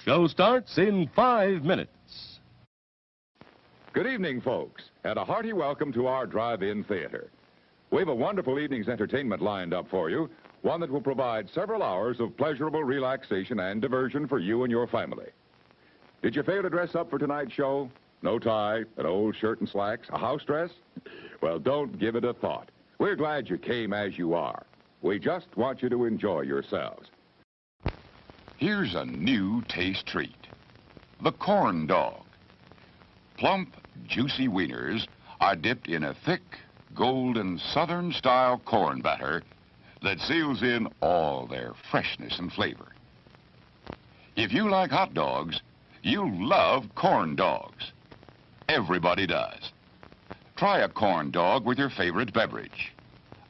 Show starts in 5 minutes. Good evening, folks, and a hearty welcome to our drive-in theater. We have a wonderful evening's entertainment lined up for you, one that will provide several hours of pleasurable relaxation and diversion for you and your family. Did you fail to dress up for tonight's show? No tie, an old shirt and slacks, a house dress? Well, don't give it a thought. We're glad you came as you are. We just want you to enjoy yourselves. Here's a new taste treat. The corn dog. Plump, juicy wieners are dipped in a thick, golden Southern-style corn batter that seals in all their freshness and flavor. If you like hot dogs, you'll love corn dogs. Everybody does. Try a corn dog with your favorite beverage.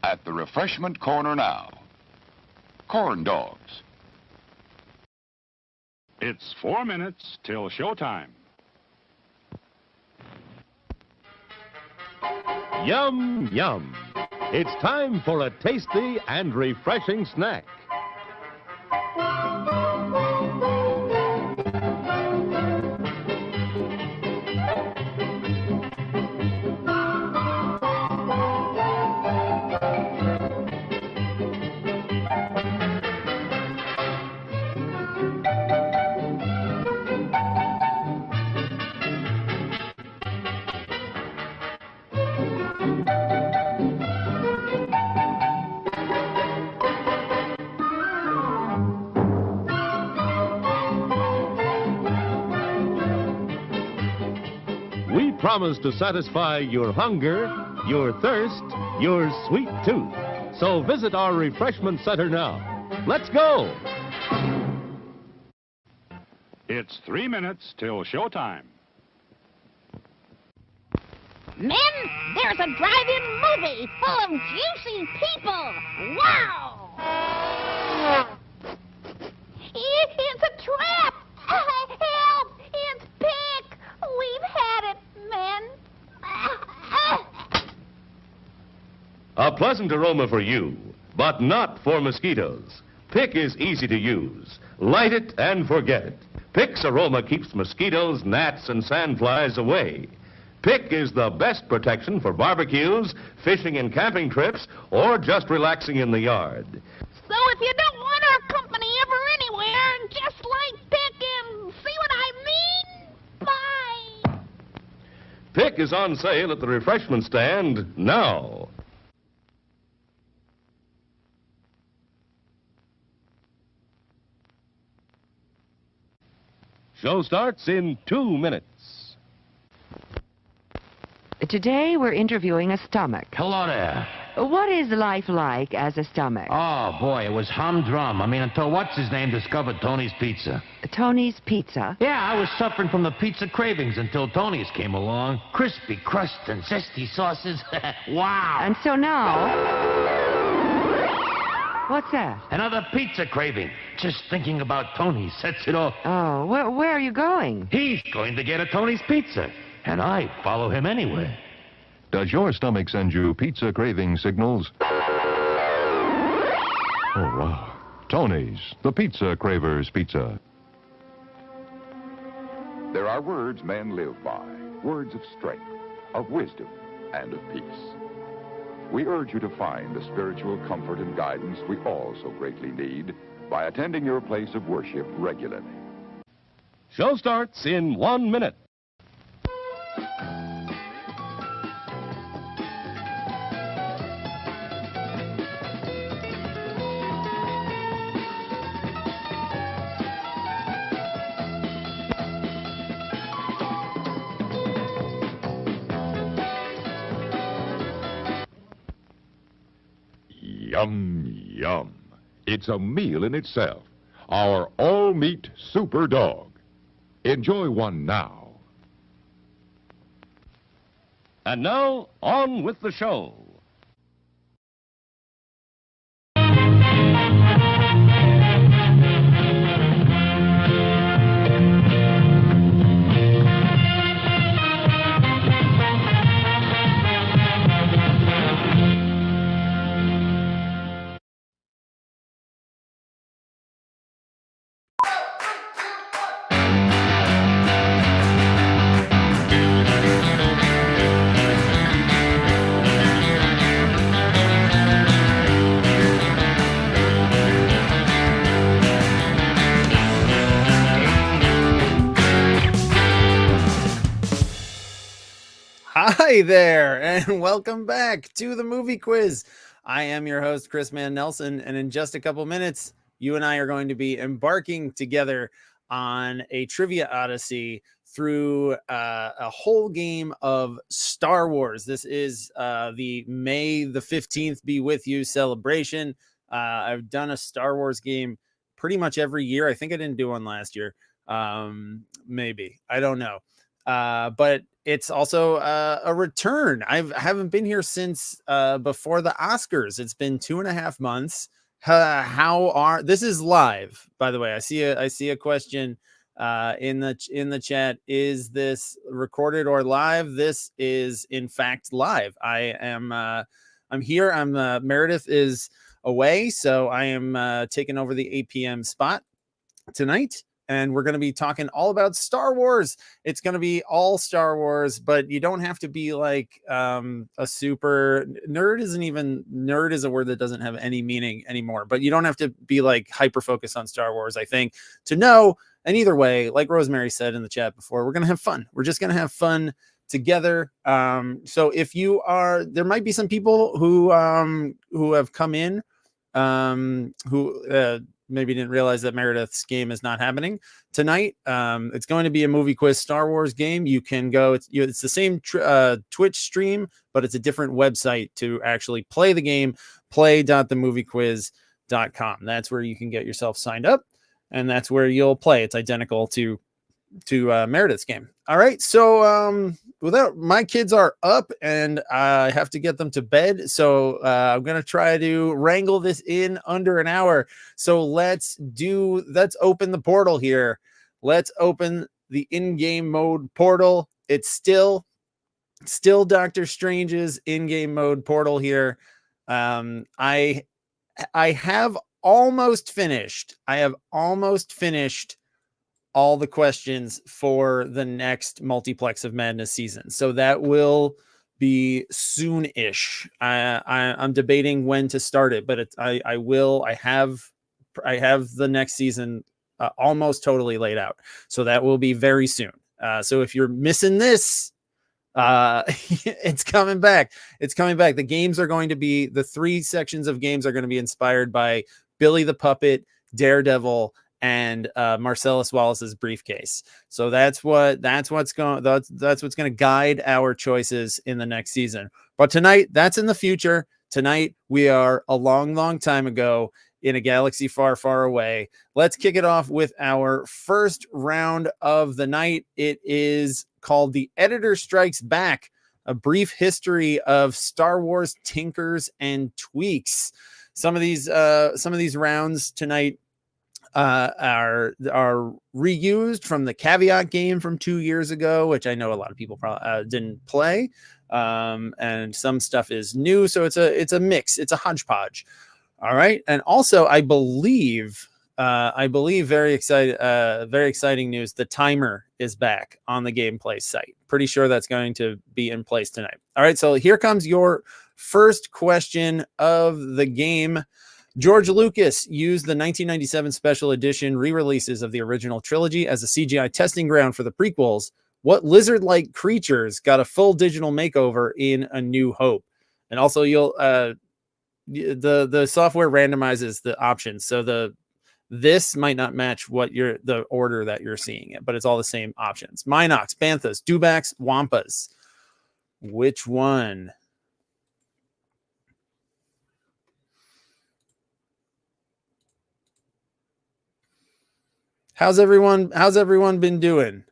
At the refreshment corner now. Corn dogs. It's 4 minutes till showtime. Yum, yum. It's time for a tasty and refreshing snack. We promise to satisfy your hunger, your thirst, your sweet tooth. So visit our refreshment center now. Let's go! It's 3 minutes till showtime. Men, there's a drive-in movie full of juicy people. Wow! It's a trap! Help! It's Pick! We've had it, men. A pleasant aroma for you, but not for mosquitoes. Pick is easy to use. Light it and forget it. Pick's aroma keeps mosquitoes, gnats, and sandflies away. Pick is the best protection for barbecues, fishing and camping trips, or just relaxing in the yard. So if you don't want our company ever anywhere, just light Pick and see what I mean? Bye! Pick is on sale at the refreshment stand now. Show starts in 2 minutes. Today we're interviewing a stomach. Hello there. What is life like as a stomach? Oh, boy, it was humdrum. Until what's-his-name discovered Tony's Pizza. Tony's Pizza. Yeah, I was suffering from the pizza cravings until Tony's came along. Crispy crust and zesty sauces. Wow. And so now... What's that? Another pizza craving. Just thinking about Tony sets it off. Oh, where are you going? He's going to get a Tony's Pizza, and I follow him anywhere. Does your stomach send you pizza craving signals? Oh, wow. Tony's, the Pizza Cravers Pizza. There are words men live by, words of strength, of wisdom, and of peace. We urge you to find the spiritual comfort and guidance we all so greatly need by attending your place of worship regularly. Show starts in 1 minute. Yum, yum. It's a meal in itself. Our all-meat super dog. Enjoy one now. And now, on with the show. Hi there, and welcome back to the movie quiz. I am your host, Chris Mann Nelson, and in just a couple minutes, you and I are going to be embarking together on a trivia odyssey through a whole game of Star Wars. This is the May the 15th Be With You celebration. I've done a Star Wars game pretty much every year. I think I didn't do one last year. Maybe. I don't know. But it's also a return. I haven't been here since before the Oscars. It's been 2.5 months. This is live, by the way. I see a question in the chat. Is this recorded or live? This is in fact live. I'm here. Meredith is away, so I am taking over the 8 p.m. spot tonight. And we're going to be talking all about Star Wars. It's going to be all Star Wars, but you don't have to be like a super nerd. Nerd is a word that doesn't have any meaning anymore, but you don't have to be like hyper focused on Star Wars, I think, to know. And either way, like Rosemary said in the chat before, we're going to have fun. We're just going to have fun together. So if you are, there might be some people who have come in who maybe didn't realize that Meredith's game is not happening tonight. It's going to be a movie quiz Star Wars game. You can go, it's the same Twitch stream, but it's a different website to actually play the game, play.themoviequiz.com. That's where you can get yourself signed up, and that's where you'll play. It's identical to Meredith's game. All right. So my kids are up and I have to get them to bed. So I'm going to try to wrangle this in under an hour. So let's open the portal here. Let's open the in-game mode portal. It's still Doctor Strange's in-game mode portal here. I have almost finished. All the questions for the next Multiplex of Madness season. So that will be soon-ish. I'm debating when to start it, but I have the next season almost totally laid out. So that will be very soon. So if you're missing this, it's coming back. The games are going to be, the 3 sections of games are going to be inspired by Billy the Puppet, Daredevil, and Marcellus Wallace's briefcase. So that's what's going to guide our choices in the next season. But tonight, that's in the future. Tonight, we are a long time ago in a galaxy far, far away. Let's kick it off with our first round of the night. It is called The Editor Strikes Back, a brief history of Star Wars tinkers and tweaks. Some of these rounds tonight are reused from the Caveat game from 2 years ago, which I know a lot of people probably didn't play, and some stuff is new, so it's a mix, it's a hodgepodge. All right, and also I believe very exciting news, the timer is back on the gameplay site. Pretty sure that's going to be in place tonight. All right, so here comes your first question of the game. George Lucas used the 1997 special edition re-releases of the original trilogy as a CGI testing ground for the prequels. What lizard-like creatures got a full digital makeover in A New Hope? And also, the software randomizes the options, so this might not match the order that you're seeing it, but it's all the same options. Minox, Banthas, Dewbacks, Wampas. Which one? How's everyone been doing?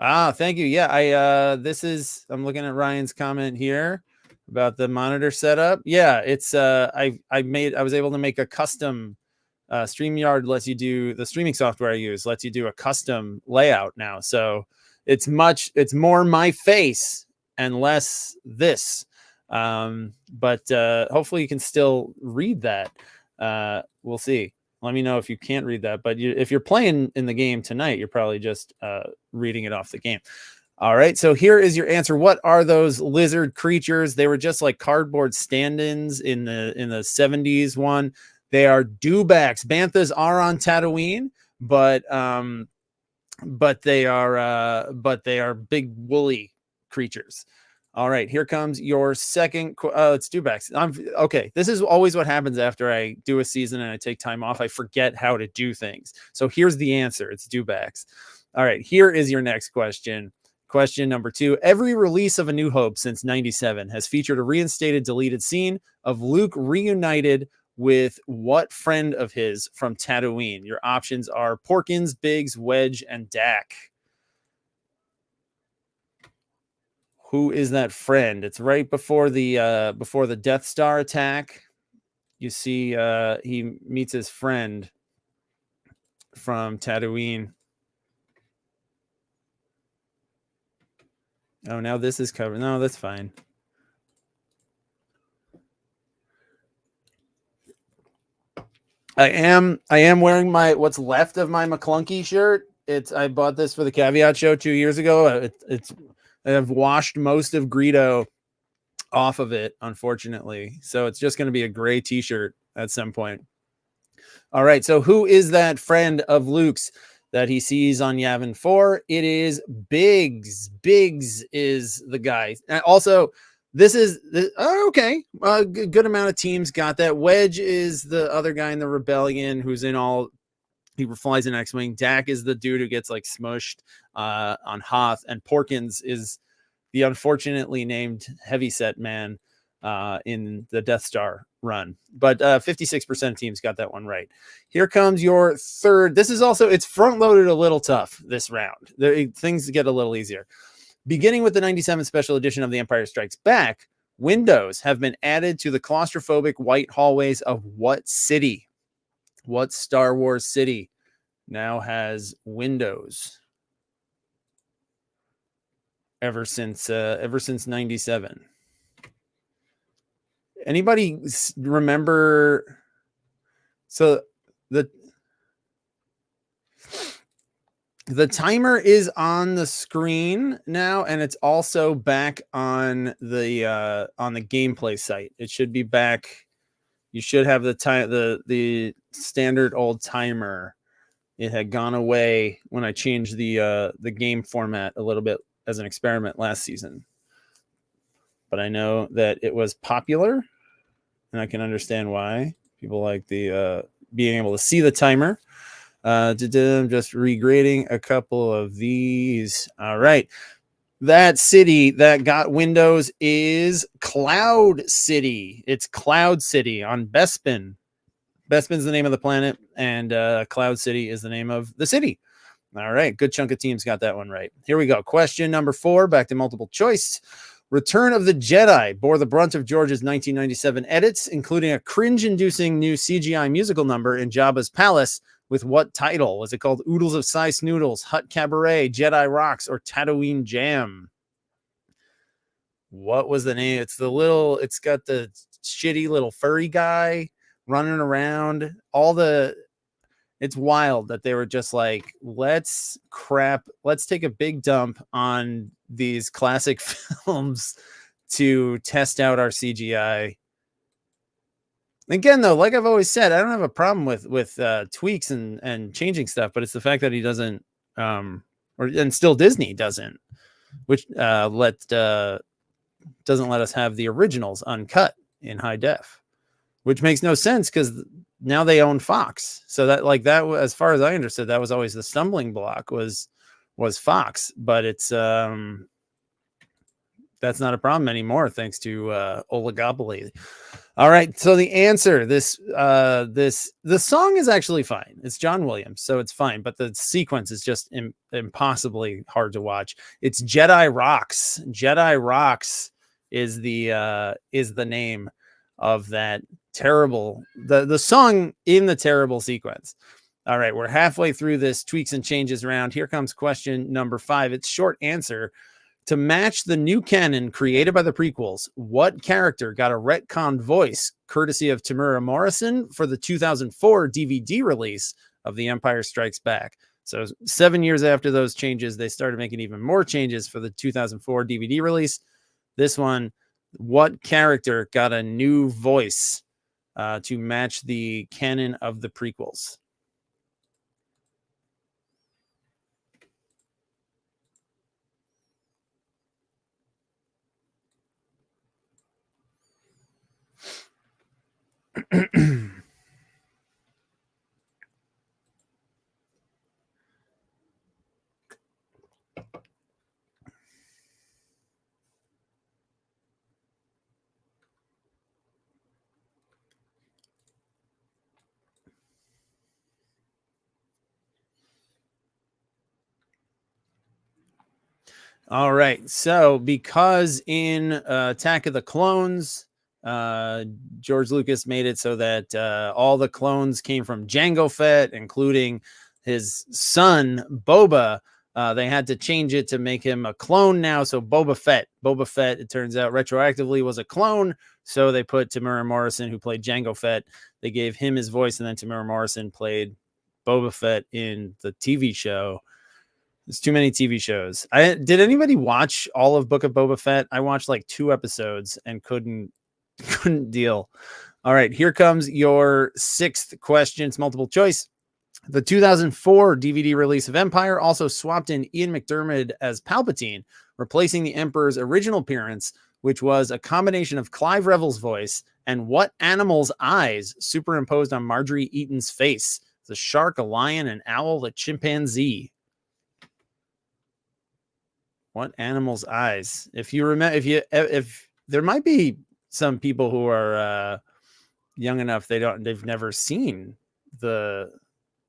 Thank you. Yeah, I'm looking at Ryan's comment here about the monitor setup. Yeah, it's I was able to make a custom StreamYard lets you do, the streaming software I use lets you do a custom layout now. So it's more my face and less this. But hopefully you can still read that. We'll see. Let me know if you can't read that. But if you're playing in the game tonight, you're probably just reading it off the game. All right, so here is your answer. What are those lizard creatures? They were just like cardboard stand-ins in the 70s one. They are dewbacks. Banthas are on Tatooine, but they are big woolly creatures. All right, here comes your second. It's Dewbacks. Okay. This is always what happens after I do a season and I take time off. I forget how to do things. So here's the answer. It's Dewbacks. All right, here is your next question. Question number 2. Every release of A New Hope since '97 has featured a reinstated deleted scene of Luke reunited with what friend of his from Tatooine? Your options are Porkins, Biggs, Wedge, and Dak. Who is that friend? It's right before the Death Star attack. You see he meets his friend from Tatooine. Oh, now this is covered. No, that's fine. I am wearing what's left of my McClunky shirt. I bought this for the Caveat show 2 years ago. I've washed most of Greedo off of it, unfortunately. So it's just going to be a gray t-shirt at some point. All right. So who is that friend of Luke's that he sees on Yavin 4? It is Biggs. Biggs is the guy. And also, okay. A good amount of teams got that. Wedge is the other guy in the Rebellion who's in all. He flies an X-Wing. Dak is the dude who gets like smushed on Hoth. And Porkins is the unfortunately named Heavyset man in the Death Star run. But 56% of teams got that one right. Here comes your third. This is also, it's front-loaded a little tough this round. Things get a little easier. Beginning with the 97 special edition of The Empire Strikes Back, windows have been added to the claustrophobic white hallways of what city? What Star Wars city now has windows ever since 97? Anybody remember? So the timer is on the screen now, and it's also back on the gameplay site. It should be back. You should have the standard old timer. It had gone away when I changed the game format a little bit as an experiment last season. But I know that it was popular, and I can understand why people like the being able to see the timer. I'm just regrading a couple of these. All right. That city that got windows is Cloud City. It's Cloud City on Bespin. Bespin's the name of the planet, and Cloud City is the name of the city. All right, good chunk of teams got that one right. Here we go. Question number 4, back to multiple choice. Return of the Jedi bore the brunt of George's 1997 edits, including a cringe-inducing new CGI musical number in Jabba's palace. With what title? Was it called Oodles of Sice Noodles, Hut Cabaret, Jedi Rocks, or Tatooine Jam? What was the name? It's got the shitty little furry guy running around. It's wild that they were just like, let's take a big dump on these classic films to test out our CGI. Again, though, like I've always said, I don't have a problem with tweaks and changing stuff, but it's the fact that he doesn't, and still Disney doesn't, which doesn't let us have the originals uncut in high def, which makes no sense because now they own Fox. So that as far as I understood, that was always the stumbling block was Fox, but it's that's not a problem anymore thanks to oligopoly. All right, so the answer, the song is actually fine. It's John Williams, so it's fine, but the sequence is just impossibly hard to watch. It's Jedi Rocks. Jedi Rocks is the name of that terrible the song in the terrible sequence. All right, we're halfway through this tweaks and changes round. Here comes question number 5. It's short answer. To match the new canon created by the prequels, what character got a retconned voice courtesy of Tamura Morrison for the 2004 DVD release of The Empire Strikes Back? So 7 years after those changes, they started making even more changes for the 2004 DVD release. This one, what character got a new voice to match the canon of the prequels? All right. So, because in Attack of the Clones, George Lucas made it so that all the clones came from Jango Fett, including his son Boba. They had to change it to make him a clone now. So Boba Fett, it turns out retroactively was a clone. So they put Tamura Morrison, who played Jango Fett. They gave him his voice, and then Tamura Morrison played Boba Fett in the TV show. There's too many TV shows. Did anybody watch all of Book of Boba Fett? I watched like 2 episodes and couldn't deal. All right, here comes your 6th question. It's multiple choice. The 2004 DVD release of Empire also swapped in Ian McDiarmid as Palpatine, replacing the Emperor's original appearance, which was a combination of Clive Revel's voice and what animal's eyes superimposed on Marjorie Eaton's face? The shark, a lion, an owl, a chimpanzee. What animal's eyes? If you remember, if there might be some people who are young enough they've never seen the.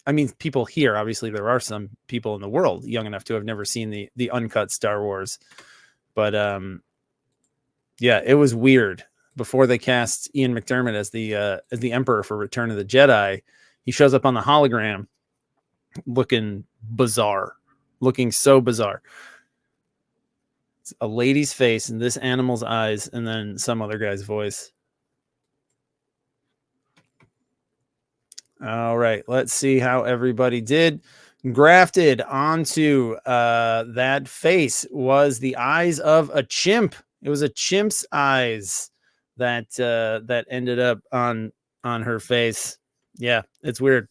I mean, people here. Obviously, there are some people in the world young enough to have never seen the uncut Star Wars, but yeah, it was weird. Before they cast Ian McDiarmid as the Emperor for Return of the Jedi, he shows up on the hologram, looking bizarre, looking so bizarre. A lady's face and this animal's eyes, and then some other guy's voice. All right, let's see how everybody did. Grafted onto that face was the eyes of a chimp. It was a chimp's eyes that ended up on her face. Yeah, it's weird.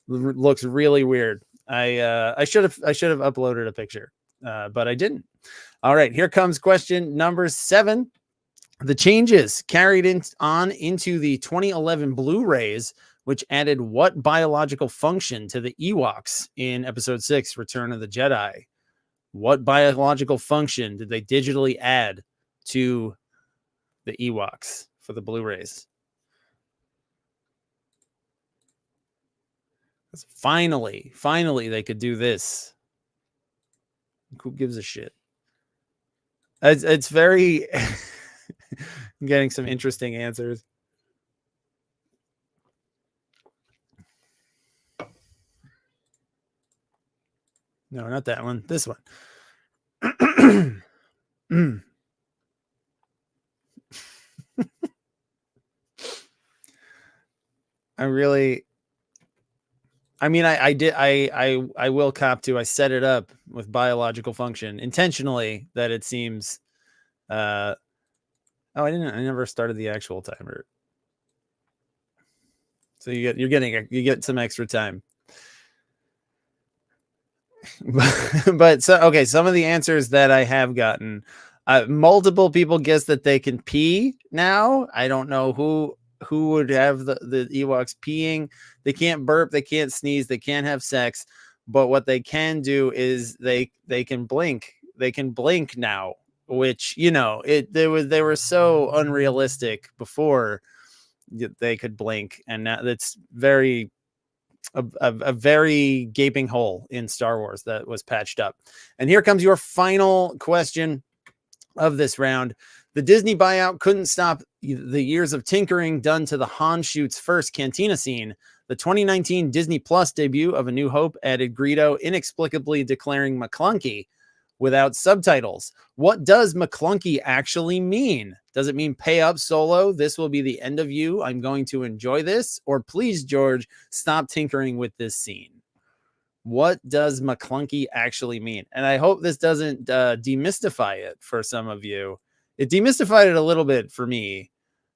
Looks really weird. I should have uploaded a picture, but I didn't. All right, here comes question number 7. The changes carried on into the 2011 Blu-rays, which added what biological function to the Ewoks in Episode 6, Return of the Jedi? What biological function did they digitally add to the Ewoks for the Blu-rays? Finally, they could do this. Who gives a shit? It's very I'm getting some interesting answers. No, not that one. This one. I will cop to. I set it up with biological function intentionally that it seems. I never started the actual timer. So you get some extra time. But so okay, some of the answers that I have gotten, multiple people guess that they can pee now. I don't know who would have the Ewoks peeing. They can't burp, they can't sneeze, they can't have sex, but what they can do is they can blink. They can blink now, which they were so unrealistic before they could blink, and now that's a very gaping hole in Star Wars that was patched up. And here comes your final question of this round. The Disney buyout couldn't stop the years of tinkering done to the Han Shoot's first cantina scene. The 2019 Disney Plus debut of A New Hope added Greedo inexplicably declaring McClunky without subtitles. What does McClunky actually mean? Does it mean pay up, Solo? This will be the end of you. I'm going to enjoy this. Or please, George, stop tinkering with this scene. What does McClunky actually mean? And I hope this doesn't demystify it for some of you. It demystified it a little bit for me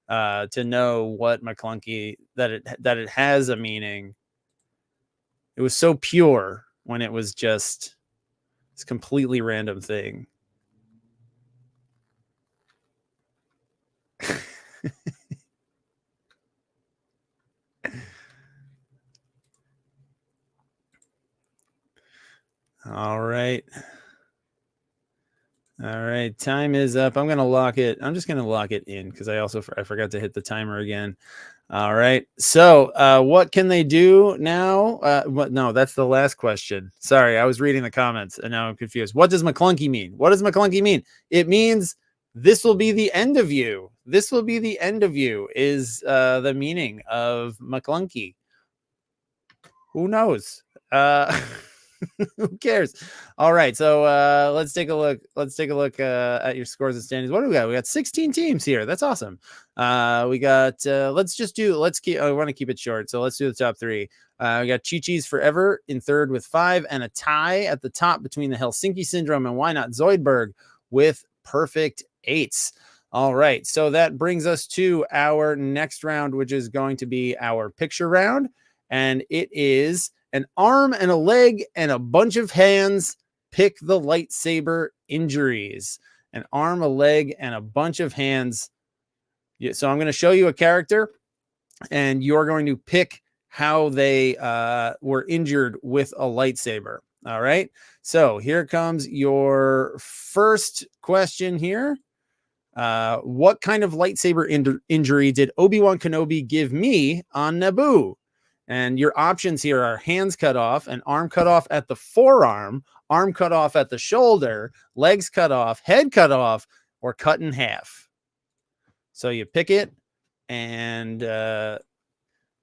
to know what McClunky, that it has a meaning. It was so pure when it was just this completely random thing. All right, time is up. I'm gonna lock it. I'm just gonna lock it in because I forgot to hit the timer again. All right. So, what can they do now? What? No, that's the last question. Sorry, I was reading the comments and now I'm confused. What does McClunky mean? What does McClunky mean? It means this will be the end of you. This will be the end of you. Is the meaning of McClunky? Who knows? Who cares? All right, so let's take a look. Let's take a look at your scores and standings. What do we got? We got 16 teams here. That's awesome. We got let's keep. I want to keep it short, so let's do the top three. We got Chi-Chi's Forever in third with 5, and a tie at the top between the Helsinki Syndrome and Why Not Zoidberg with perfect 8s. All right, so that brings us to our next round, which is going to be our picture round, and it is an arm and a leg and a bunch of hands. Pick the lightsaber injuries. An arm, a leg, and a bunch of hands. Yeah, so I'm going to show you a character, and you're going to pick how they were injured with a lightsaber. All right. So here comes your first question here. What kind of lightsaber injury did Obi-Wan Kenobi give me on Naboo? And your options here are hands cut off, an arm cut off at the forearm, arm cut off at the shoulder, legs cut off, head cut off, or cut in half. So you pick it, and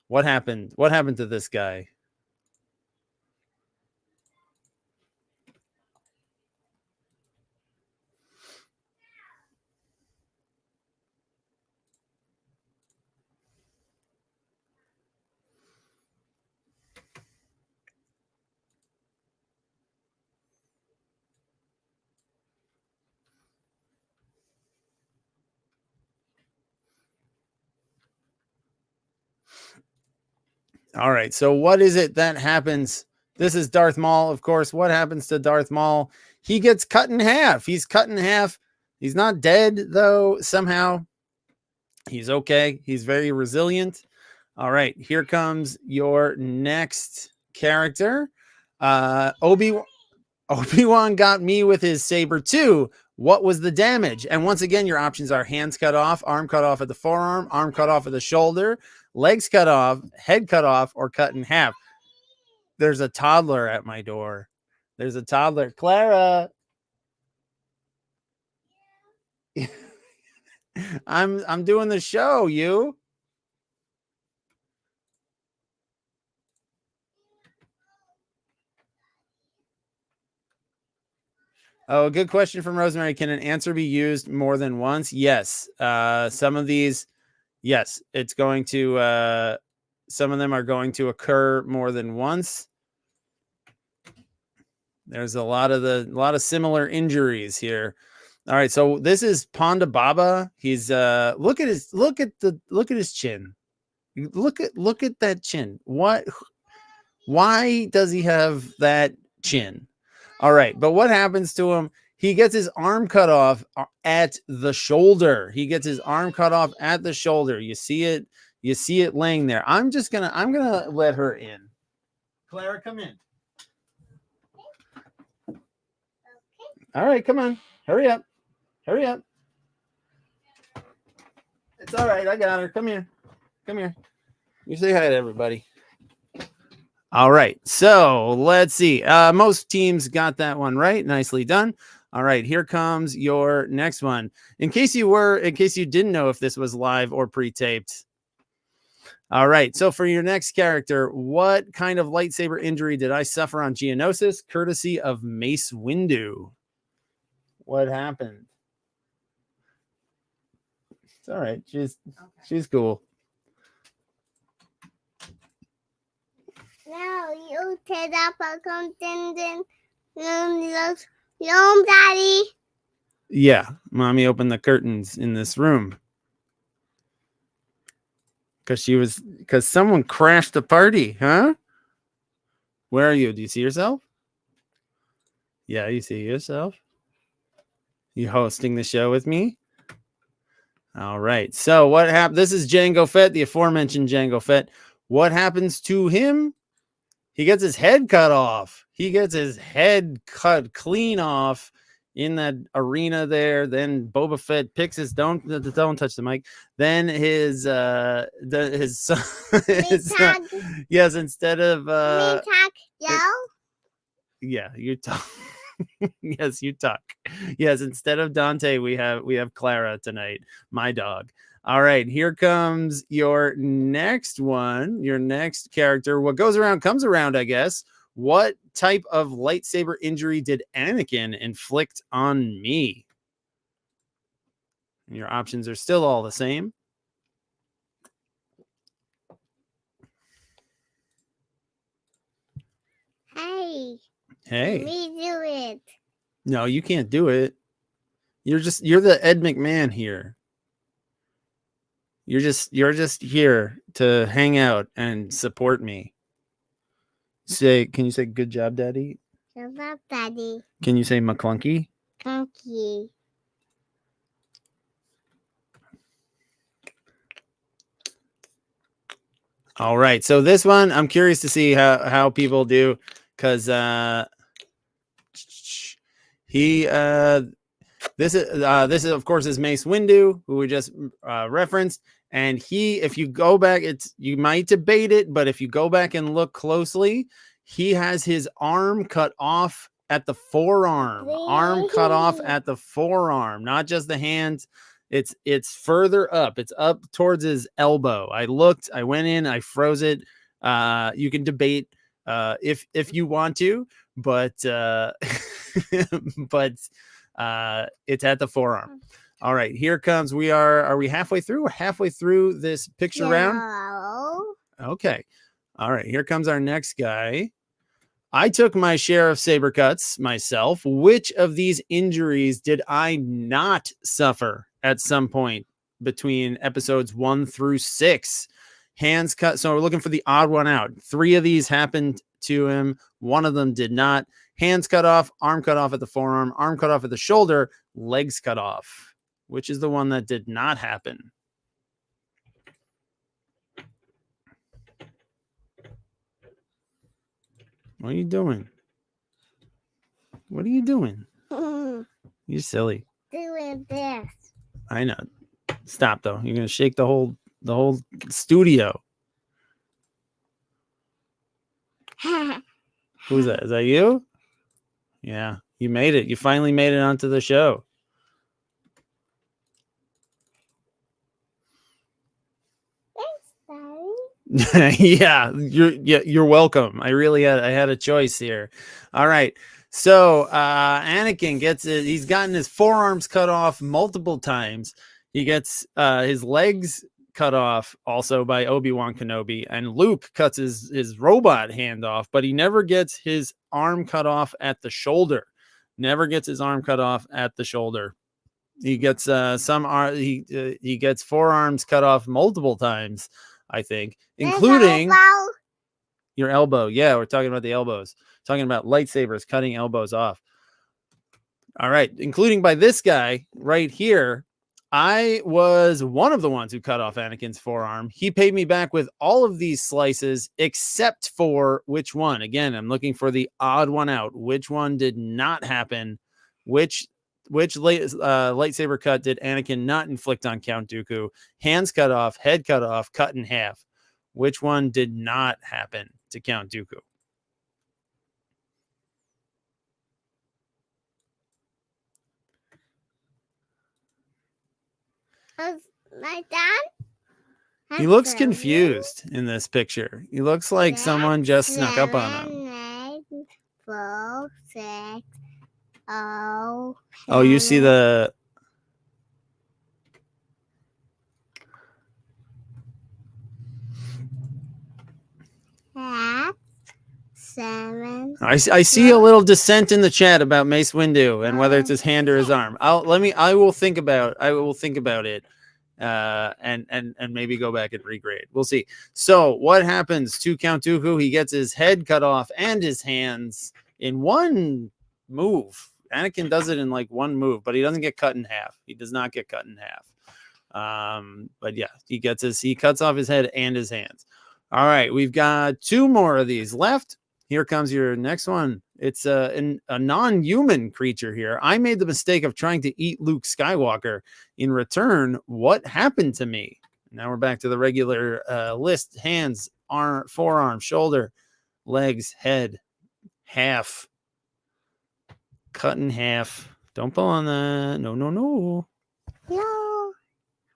what happened? What happened to this guy? All right. So what is it that happens? This is Darth Maul, of course. What happens to Darth Maul? He gets cut in half. He's cut in half. He's not dead, though, somehow. He's okay. He's very resilient. All right. Here comes your next character. Obi-Wan got me with his saber too. What was the damage? And once again, your options are hands cut off, arm cut off at the forearm, arm cut off at the shoulder, legs cut off, head cut off, or cut in half. There's a toddler at my door. There's a toddler. Clara. I'm doing the show, you. Oh, good question from Rosemary. Can an answer be used more than once? Yes. Some of these, yes, it's going to, some of them are going to occur more than once. There's a lot of similar injuries here. All right. So this is Ponda Baba. He's, look at his chin. Look at that chin. Why does he have that chin? All right, but what happens to him? He gets his arm cut off at the shoulder. He gets his arm cut off at the shoulder. You see it laying there. I'm gonna let her in. Clara, come in. Okay. All right, come on. Hurry up. Hurry up. It's all right. I got her. Come here. Come here. You say hi to everybody. All right, so let's see. Most teams got that one right. Nicely done. All right, here comes your next one. In case you didn't know if this was live or pre-taped. All right, so for your next character, what kind of lightsaber injury did I suffer on Geonosis, courtesy of Mace Windu? What happened? It's all right. She's cool. Now you set up a content room, Daddy. Yeah, Mommy opened the curtains in this room because someone crashed the party, huh? Where are you? Do you see yourself? Yeah, you see yourself. You hosting the show with me? All right. So what happened? This is Jango Fett, the aforementioned Jango Fett. What happens to him? He gets his head cut off. He gets his head cut clean off in that arena there. Then Boba Fett picks his don't touch the mic. Then his his son, yes, instead of yeah, you talk. Yes, you talk. Yes, instead of Dante, we have Clara tonight, my dog. All right, here comes your next one, your next character. What goes around comes around, I guess. What type of lightsaber injury did Anakin inflict on me? And your options are still all the same. Hey. Let me do it. No, you can't do it. You're the Ed McMahon here. You're just here to hang out and support me. Can you say good job, Daddy? Good job, Daddy. Can you say McClunky? Clunky. All right. So this one, I'm curious to see how people do, because this is of course is Mace Windu, who we just referenced, and if you go back, you might debate it, but if you go back and look closely, he has his arm cut off at the forearm. Arm cut off at the forearm, not just the hands. It's further up. It's up towards his elbow. I went in, I froze it. You can debate if you want to, but but it's at the forearm. All right, here comes. Are we halfway through? We're halfway through this picture round. Okay. All right, here comes our next guy. I took my share of saber cuts myself. Which of these injuries did I not suffer at some point between episodes 1 through 6? Hands cut. So we're looking for the odd one out. 3 of these happened to him. 1 of them did not. Hands cut off, arm cut off at the forearm, arm cut off at the shoulder, legs cut off. Which is the one that did not happen? What are you doing? What are you doing? You're silly. Doing this. I know. Stop though. You're gonna shake the whole studio. Who's that? Is that you? Yeah, you made it. You finally made it onto the show. Yeah, you're welcome. I had a choice here. All right. So Anakin gets it. He's gotten his forearms cut off multiple times. He gets his legs cut off also by Obi-Wan Kenobi, and Luke cuts his robot hand off, but he never gets his arm cut off at the shoulder. Never gets his arm cut off at the shoulder. He gets he gets forearms cut off multiple times, I think, including your elbow. Yeah, we're talking about the elbows. Talking about lightsabers cutting elbows off. All right, including by this guy right here. I was one of the ones who cut off Anakin's forearm. He paid me back with all of these slices except for which one. Again, I'm looking for the odd one out. Which one did not happen? Which lightsaber cut did Anakin not inflict on Count Dooku? Hands cut off, head cut off, cut in half. Which one did not happen to Count Dooku? My dad? He looks confused in this picture. He looks like someone just snuck up on him. 8, 4, 6, oh, you see the... Half, 7. I see a little dissent in the chat about Mace Windu and whether it's his hand or his arm. I will think about it. And maybe go back and regrade. We'll see. So what happens to Count Dooku? He gets his head cut off and his hands in one move. Anakin does it in like one move, but he doesn't get cut in half. He does not get cut in half. But yeah, he cuts off his head and his hands. All right, we've got 2 more of these left. Here comes your next one. It's a non-human creature here. I made the mistake of trying to eat Luke Skywalker. In return, what happened to me? Now we're back to the regular list: hands, arm, forearm, shoulder, legs, head, half, cut in half. Don't pull on that. No, no, no. No.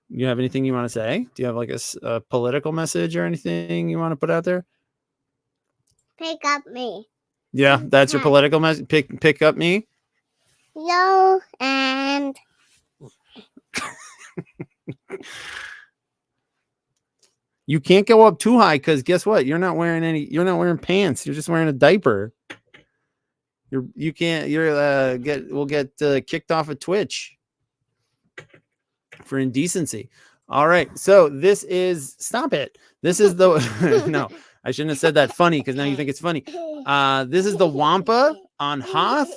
You have anything you want to say? Do you have like a political message or anything you want to put out there? Pick up me. Yeah, that's your political message. Pick up me. No, and You can't go up too high because guess what? You're not wearing pants. You're just wearing a diaper. You can't. We'll get kicked off of Twitch for indecency. All right. So this is stop it. This is the no. I shouldn't have said that funny because now you think it's funny. This is the Wampa on Hoth,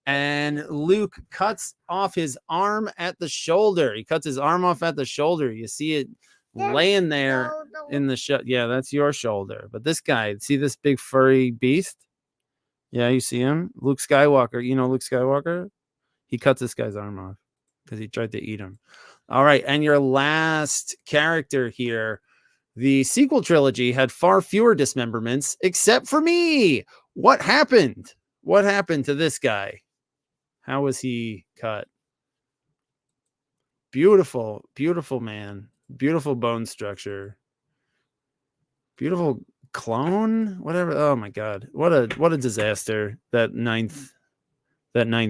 and Luke cuts off his arm at the shoulder. He cuts his arm off at the shoulder. You see it laying there in the yeah, that's your shoulder. But this guy, see this big furry beast? Yeah, you see him? Luke Skywalker. You know Luke Skywalker? He cuts this guy's arm off because he tried to eat him. All right, and your last character here. The sequel trilogy had far fewer dismemberments, except for me. What happened? What happened to this guy? How was he cut? Beautiful, beautiful man. Beautiful bone structure. Beautiful clone. Whatever. Oh my God! What a disaster that ninth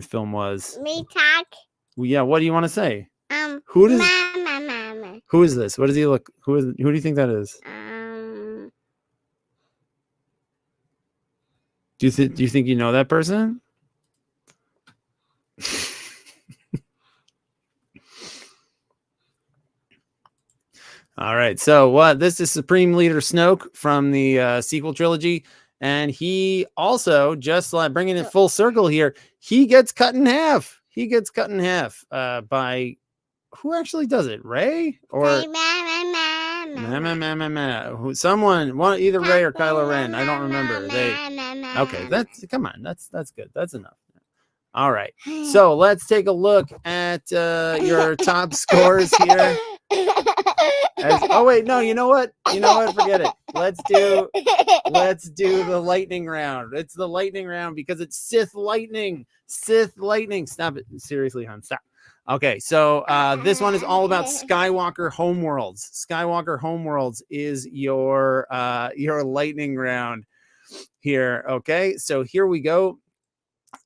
film was. me talk. Well, yeah. What do you want to say? Mama. Who is this? What does he look? Who do you think that is? Do you think you know that person? All right. So what? This is Supreme Leader Snoke from the sequel trilogy, and he also, just like bringing it full circle here, he gets cut in half. He gets cut in half by who actually does it? Rey or someone? One, either Rey or Kylo Ren. I don't remember. Okay. That's come on. That's good. That's enough. All right. So let's take a look at your top scores here. Oh wait, no, you know what? Forget it. Let's do the lightning round. It's the lightning round because it's Sith lightning. Stop it. Seriously, hon. Stop. Okay, so this one is all about Skywalker Homeworlds. Skywalker Homeworlds is your lightning round here. Okay, so here we go.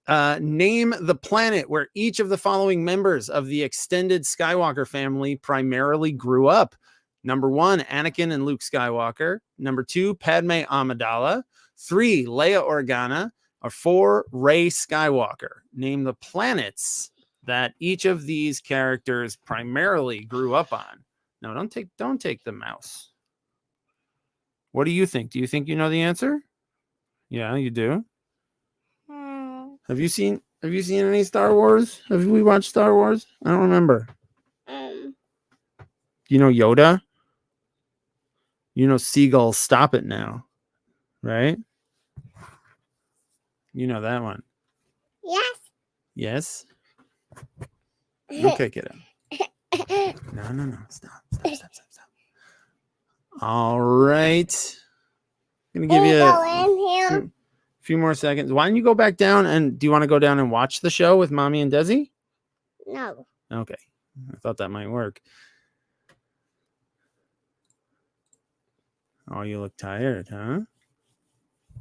Name the planet where each of the following members of the extended Skywalker family primarily grew up. Number 1, Anakin and Luke Skywalker. Number 2, Padme Amidala. 3, Leia Organa. Or 4, Rey Skywalker. Name the planets that each of these characters primarily grew up on. No, don't take the mouse. What do you think? Do you think you know the answer? Yeah, you do. Have you seen any Star Wars? Have we watched Star Wars? I don't remember. You know Yoda? You know Seagull, stop it now. Right? You know that one. Yes. Yes? Okay, get him. No. Stop. All right. I'm gonna give you a few more seconds. Why don't you go back down and do you want to go down and watch the show with Mommy and Desi? No. Okay. I thought that might work. Oh, you look tired, huh?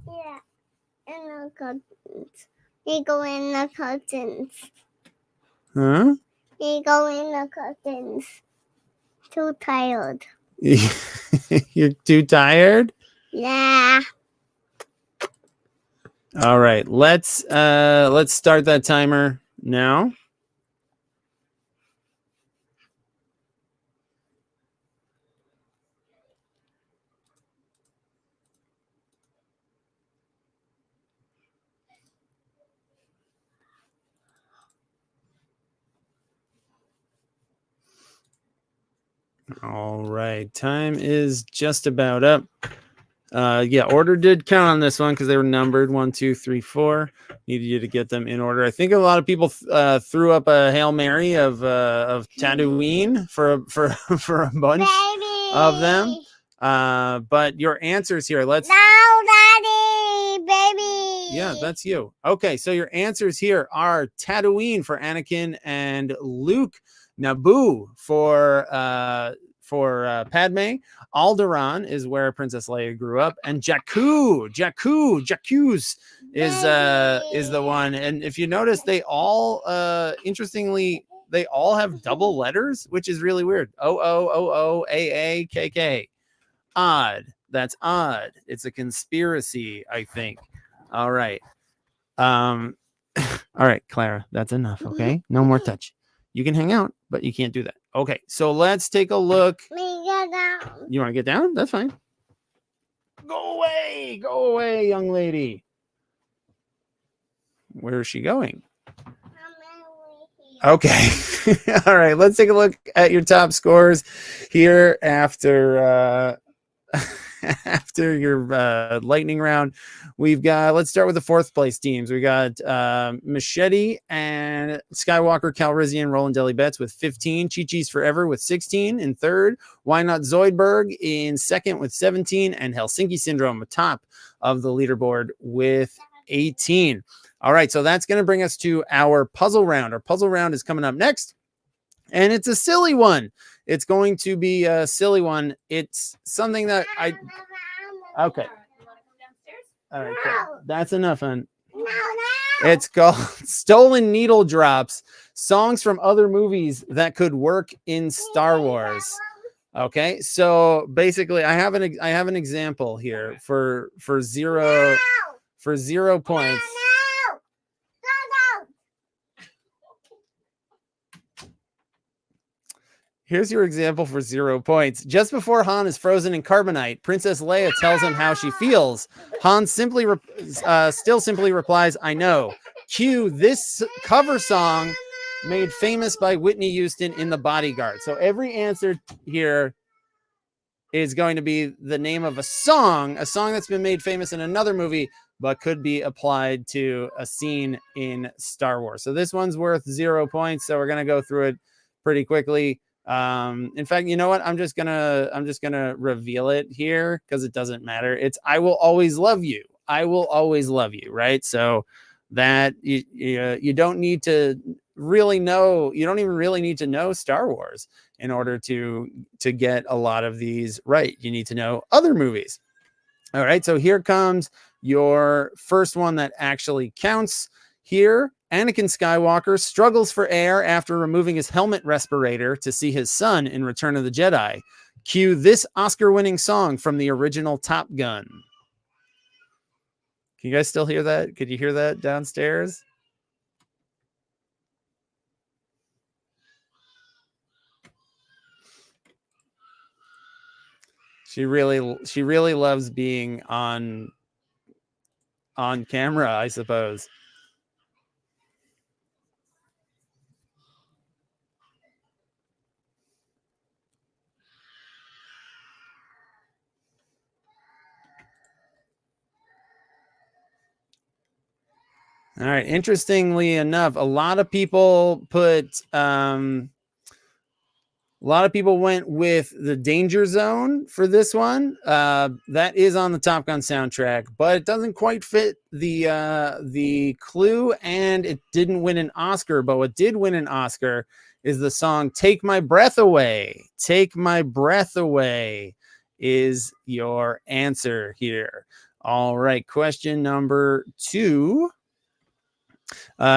Yeah. And the curtains. You go in the curtains. Huh? You go in the curtains. Too tired. You're too tired? Yeah. All right. Let's start that timer now. All right, time is just about up. Yeah, order did count on this one because they were numbered 1, 2, 3, 4. Needed you to get them in order. I think a lot of people threw up a Hail Mary of Tatooine for a bunch of them. But your answers here, let's. No, Daddy, baby. Yeah, that's you. Okay, so your answers here are Tatooine for Anakin and Luke, Naboo for Padme, Alderaan is where Princess Leia grew up, and Jakku's is the one. And if you notice, they all interestingly they all have double letters, which is really weird. OOOOAAKK. Odd. That's odd. It's a conspiracy, I think. All right. All right, Clara, that's enough. Okay, no more touch. You can hang out, but you can't do that. Okay, so let's take a look. You want to get down? That's fine. Go away, young lady. Where is she going? Okay. All right, let's take a look at your top scores here after after your lightning round. We've got, let's start with the fourth place teams. We got Machete and Skywalker Calrissian Roland Deli Betts with 15, Chi-Chi's Forever with 16 in third, Why Not Zoidberg in second with 17, and Helsinki Syndrome atop of the leaderboard with 18. All right, so that's going to bring us to our puzzle round. Our puzzle round is coming up next, and it's a silly one. It's going to be a silly one. It's something that okay. All right, cool. That's enough, hon. It's called Stolen Needle Drops, songs from other movies that could work in Star Wars. Okay, so basically, I have an example here for 0 points. Here's your example for 0 points. Just before Han is frozen in carbonite, Princess Leia tells him how she feels. Han simply replies, "I know." Cue this cover song made famous by Whitney Houston in The Bodyguard. So every answer here is going to be the name of a song that's been made famous in another movie, but could be applied to a scene in Star Wars. So this one's worth 0 points. So we're going to go through it pretty quickly. In fact, you know what? I'm just gonna reveal it here because it doesn't matter. It's "I Will Always Love You." I will always love you, right? So that you don't need to really know, you don't even really need to know Star Wars in order to get a lot of these right. You need to know other movies. All right, so here comes your first one that actually counts here. Anakin Skywalker struggles for air after removing his helmet respirator to see his son in Return of the Jedi. Cue this Oscar-winning song from the original Top Gun. Can you guys still hear that? Could you hear that downstairs? She really loves being on camera, I suppose. All right. Interestingly enough, a lot of people went with The Danger Zone for this one. That is on the Top Gun soundtrack, but it doesn't quite fit the clue, and it didn't win an Oscar. But what did win an Oscar is the song "Take My Breath Away." "Take My Breath Away" is your answer here. All right. Question number 2.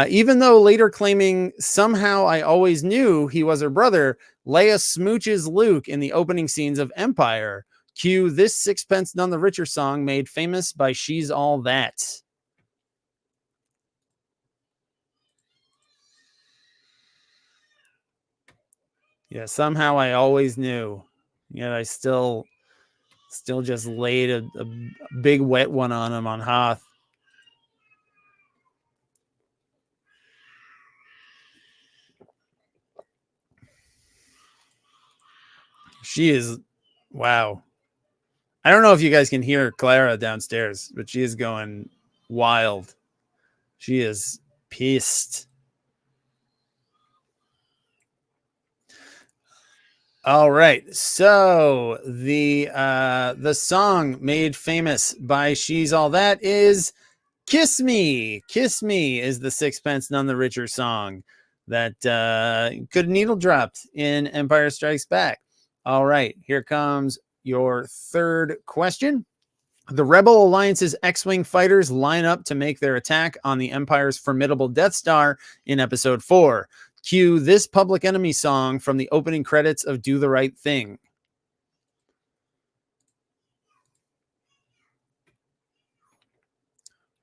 Even though later claiming somehow I always knew he was her brother, Leia smooches Luke in the opening scenes of Empire. Cue this Sixpence None the Richer song made famous by She's All That. Yeah, somehow I always knew. Yet I still just laid a big wet one on him on Hoth. She is, wow. I don't know if you guys can hear Clara downstairs, but she is going wild. She is pissed. All right. So the song made famous by She's All That is Kiss Me. Kiss Me is the Sixpence None the Richer song that could needle dropped in Empire Strikes Back. All right. Here comes your third question. The Rebel Alliance's X-Wing fighters line up to make their attack on the Empire's formidable Death Star in Episode 4. Cue this Public Enemy song from the opening credits of Do the Right Thing.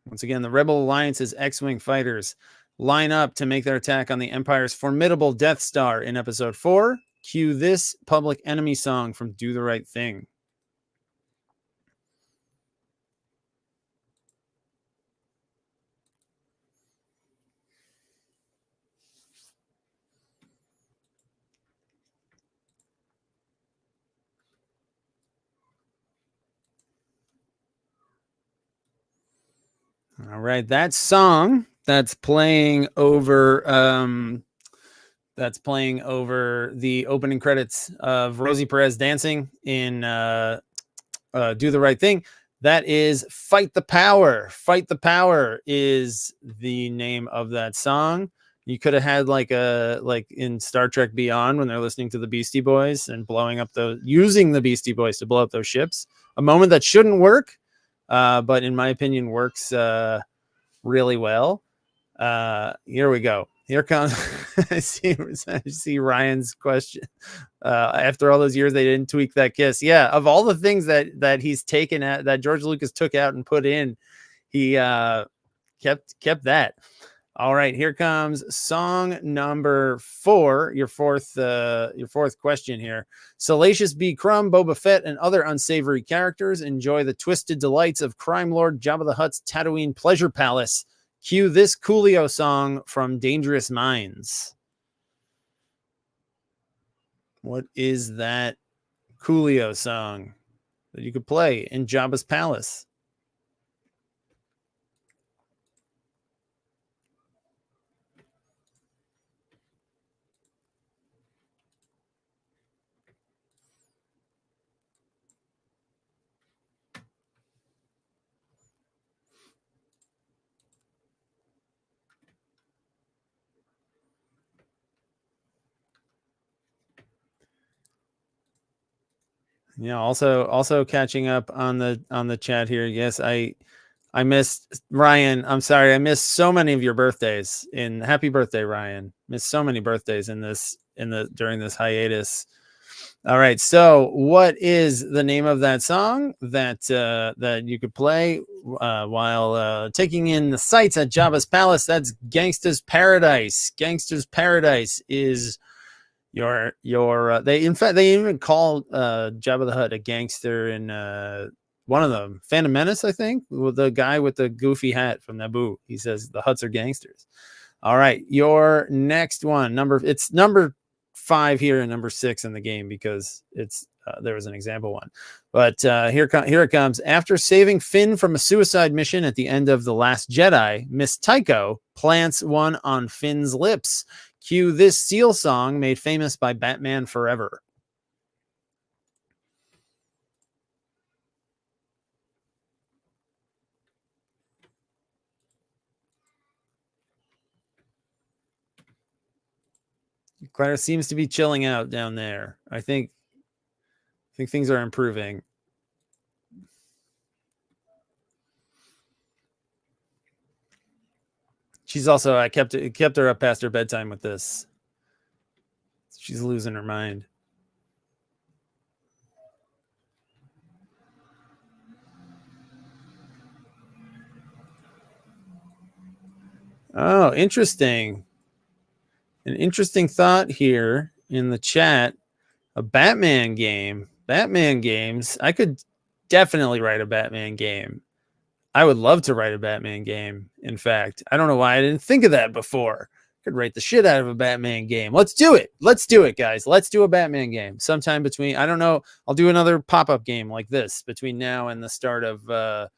Once again, the Rebel Alliance's X-Wing fighters line up to make their attack on the Empire's formidable Death Star in Episode 4. Cue this Public Enemy song from Do the Right Thing. All right, that song that's playing over the opening credits of Rosie Perez dancing in Do the Right Thing. That is Fight the Power. Fight the Power is the name of that song. You could have had like in Star Trek Beyond when they're listening to the Beastie Boys and using the Beastie Boys to blow up those ships. A moment that shouldn't work. But in my opinion, works really well. Here we go. Here comes. I see Ryan's question. After all those years, they didn't tweak that kiss. Yeah, of all the things that he's taken out, that George Lucas took out and put in, he kept that. All right, here comes song number 4, your fourth question here. Salacious B. Crumb, Boba Fett, and other unsavory characters enjoy the twisted delights of crime lord Jabba the Hutt's Tatooine pleasure palace. Cue this Coolio song from Dangerous Minds. What is that Coolio song that you could play in Jabba's palace? Yeah, also catching up on the chat here. Yes, I missed Ryan. I'm sorry, I missed so many of your birthdays. Happy birthday, Ryan. Missed so many birthdays during this hiatus. All right, so what is the name of that song that you could play while taking in the sights at Jabba's palace? That's Gangsta's Paradise. Gangsta's Paradise is they even call Jabba the Hutt a gangster in one of them, Phantom Menace, I think, with the guy with the goofy hat from Naboo. He says the Hutts are gangsters. All right, your next one, it's number 5 here and number 6 in the game because it's there was an example one, but here it comes. After saving Finn from a suicide mission at the end of The Last Jedi, Miss Tycho plants one on Finn's lips. Cue this Seal song made famous by Batman Forever. Clara seems to be chilling out down there. I think things are improving. She's also, I kept her up past her bedtime with this. She's losing her mind. Oh, interesting. An interesting thought here in the chat. A Batman game. Batman games. I could definitely write a Batman game. I would love to write a Batman game. In fact, I don't know why I didn't think of that before. Could rate the shit out of a Batman game. Let's do it. Let's do it, guys. Let's do a Batman game sometime between, I don't know. I'll do another pop-up game like this between now and the start of the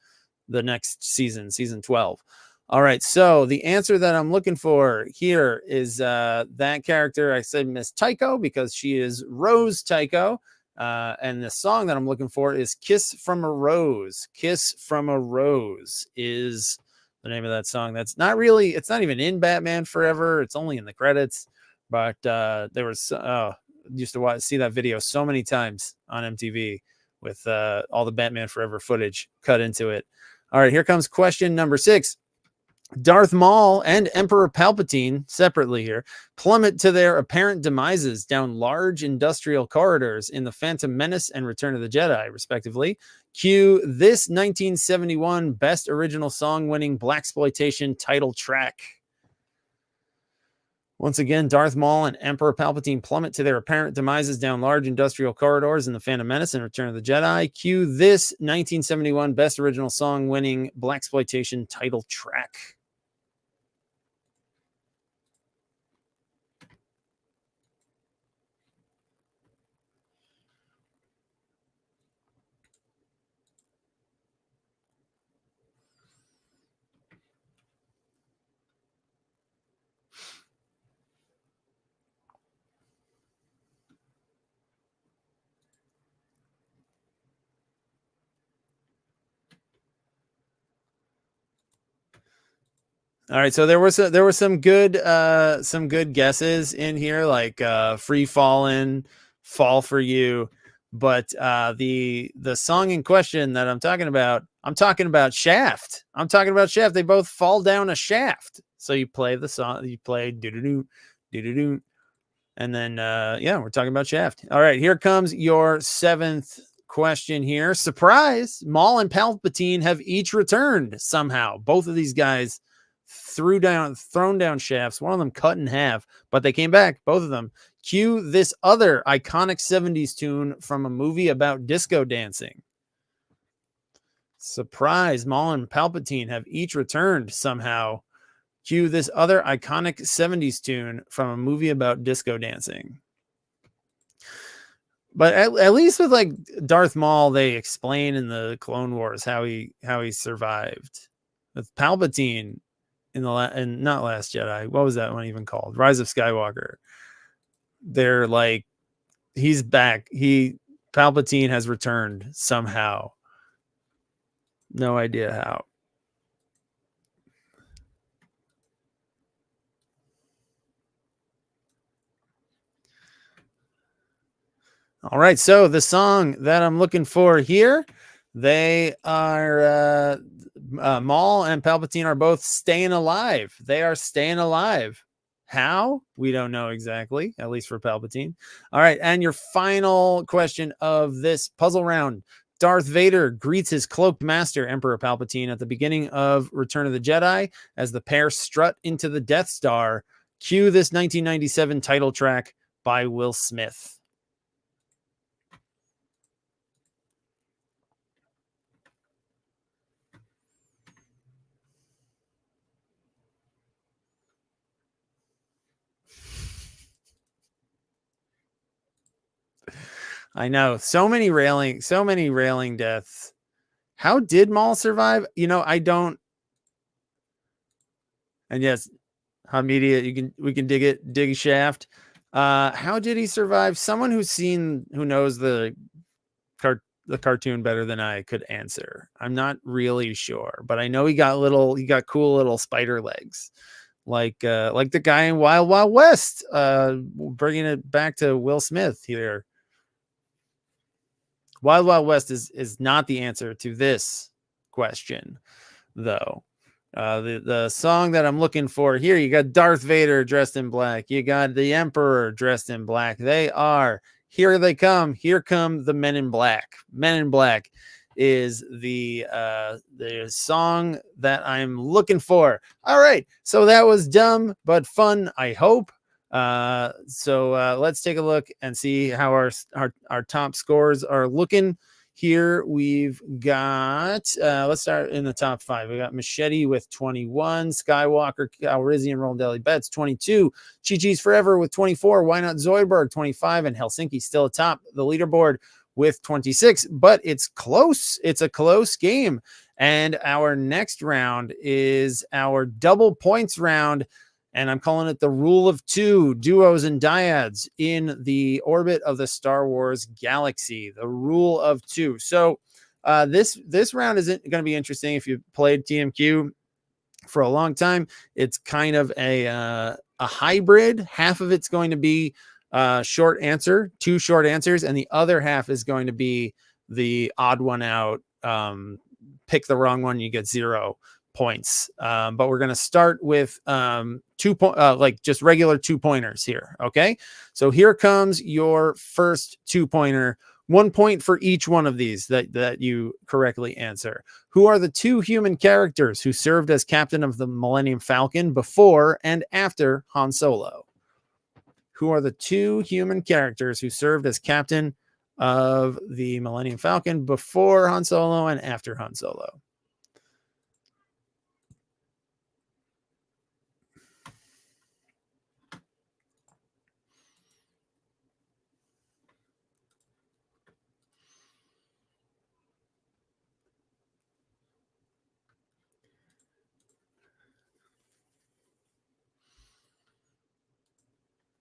next season, season 12. All right. So the answer that I'm looking for here is that character. I said Miss Tycho because she is Rose Tycho. And the song that I'm looking for is Kiss from a Rose. Kiss from a Rose is the name of that song. That's not really, it's not even in Batman Forever. It's only in the credits, but there was, used to see that video so many times on MTV with all the Batman Forever footage cut into it. All right, here comes question number 6. Darth Maul and Emperor Palpatine, separately here, plummet to their apparent demises down large industrial corridors in The Phantom Menace and Return of the Jedi, respectively. Cue this 1971 Best Original Song winning blaxploitation title track. Once again, Darth Maul and Emperor Palpatine plummet to their apparent demises down large industrial corridors in The Phantom Menace and Return of the Jedi. Cue this 1971 Best Original Song winning blaxploitation title track. All right, so there were some good guesses in here, like Free Fallin', Fall for You, but the song in question that I'm talking about Shaft. I'm talking about Shaft. They both fall down a shaft. So you play the song, you play do do do, and then yeah, we're talking about Shaft. All right, here comes your 7th question here. Surprise! Maul and Palpatine have each returned somehow. Both of these guys thrown down shafts, one of them cut in half, but they came back, both of them. Cue this other iconic 70s tune from a movie about disco dancing. Surprise, Maul and Palpatine have each returned somehow. Cue this other iconic 70s tune from a movie about disco dancing. But at least with like Darth Maul, they explain in the Clone Wars how he survived. With Palpatine, in not Last Jedi, what was that one even called? Rise of Skywalker. They're like, he's back. Palpatine has returned somehow. No idea how. All right, so the song that I'm looking for here, they are Maul and Palpatine are both staying alive. They are staying alive. How? We don't know exactly, at least for Palpatine. All right, and your final question of this puzzle round. Darth Vader greets his cloaked master, Emperor Palpatine, at the beginning of Return of the Jedi as the pair strut into the Death Star. Cue this 1997 title track by Will Smith. I know, so many railing deaths. How did Maul survive? You know, I don't. And yes, Hamidia, we can dig Shaft. How did he survive? Someone who knows the cartoon better than I could answer. I'm not really sure, but I know he got cool little spider legs, like the guy in Wild Wild West. Bringing it back to Will Smith here. Wild Wild West is not the answer to this question, though. The song that I'm looking for here, you got Darth Vader dressed in black. You got the Emperor dressed in black. Here they come. Here come the Men in Black. Men in Black is the song that I'm looking for. All right. So that was dumb, but fun, I hope. So let's take a look and see how our top scores are looking Here we've got, let's start in the top 5. We got Machete with 21, Skywalker, Calrissian, Rondelli Betts, 22, Chi-Chi's Forever with 24, Why Not Zoidberg, 25, and Helsinki still atop the leaderboard with 26, but it's close. It's a close game. And our next round is our double points round. And I'm calling it the rule of 2, duos and dyads in the orbit of the Star Wars galaxy, the rule of 2. So this round isn't going to be interesting. If you played TMQ for a long time, it's kind of a hybrid. Half of it's going to be short answer, 2 short answers, and the other half is going to be the odd one out. Pick the wrong one, you get 0 points. But we're going to start with 2 like just regular 2-pointers here. Okay. So here comes your first 2-pointer, 1 point for each one of these that you correctly answer. Who are the 2 human characters who served as captain of the Millennium Falcon before and after Han Solo? Who are the 2 human characters who served as captain of the Millennium Falcon before Han Solo and after Han Solo?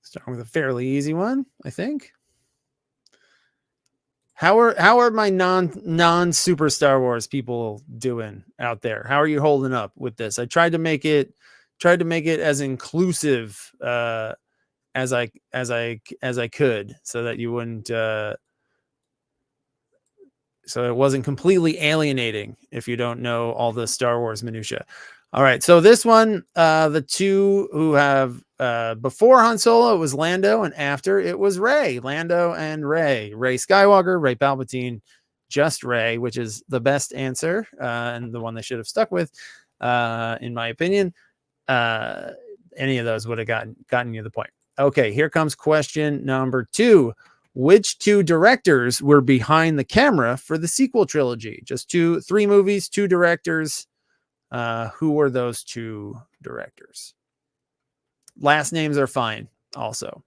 Starting with a fairly easy one, I think. How are my non Super Star Wars people doing out there? How are you holding up with this? I tried to make it as inclusive as I could, so that you wouldn't so it wasn't completely alienating if you don't know all the Star Wars minutia. All right, so this one, the 2 who have before Han Solo, it was Lando, and after it was Rey. Lando and Rey. Rey Skywalker, Rey Palpatine, just Rey, which is the best answer and the one they should have stuck with, in my opinion. Any of those would have gotten you the point. Okay, here comes question number 2. Which 2 directors were behind the camera for the sequel trilogy? Just 3 movies, 2 directors. Who were those 2 directors? Last names are fine also,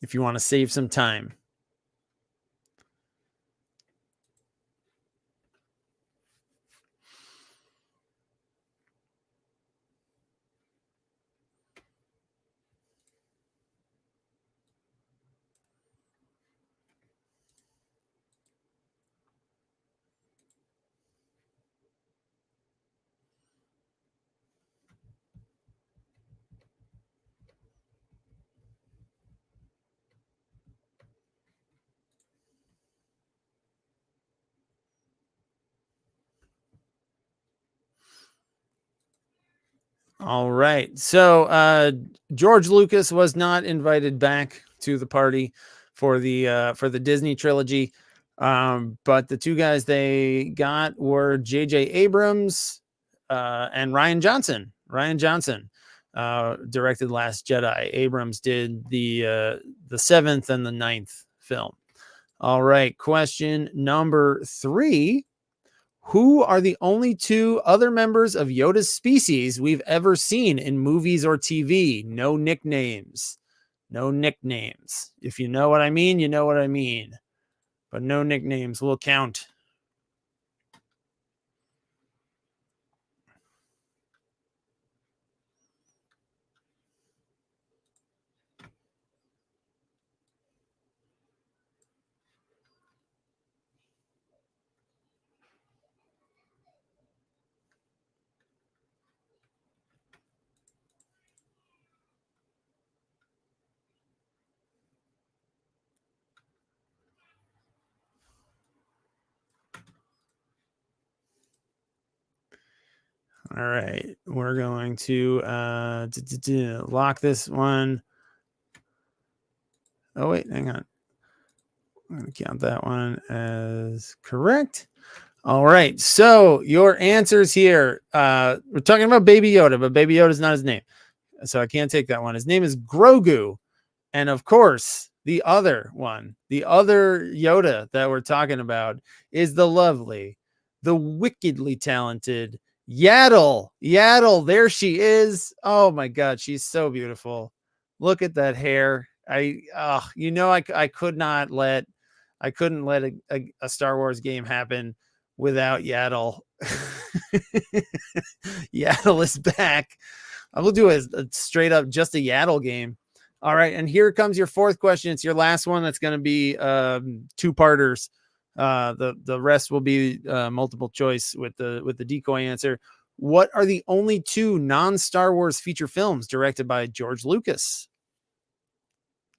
if you want to save some time. All right. So George Lucas was not invited back to the party for the Disney trilogy. But the 2 guys they got were J.J. Abrams and Rian Johnson. Rian Johnson directed Last Jedi. Abrams did the 7th and the 9th film. All right. Question number 3. Who are the only 2 other members of Yoda's species we've ever seen in movies or TV? No nicknames. No nicknames. If you know what I mean, you know what I mean. But no nicknames will count. All right, we're going to lock this one. Oh, wait, hang on. I'm going to count that one as correct. All right, so your answers here. We're talking about Baby Yoda, but Baby Yoda is not his name. So I can't take that one. His name is Grogu. And of course, the other one, the other Yoda that we're talking about is the lovely, the wickedly talented Yaddle. Yaddle, there she is. Oh my God, she's so beautiful. Look at that hair. I couldn't let a Star Wars game happen without Yaddle. Yaddle is back. I will do a straight up just a Yaddle game. All right, and here comes your fourth question. It's your last one. That's going to be two-parters. The rest will be multiple choice with the decoy answer. What are the only two non-Star Wars feature films directed by George Lucas?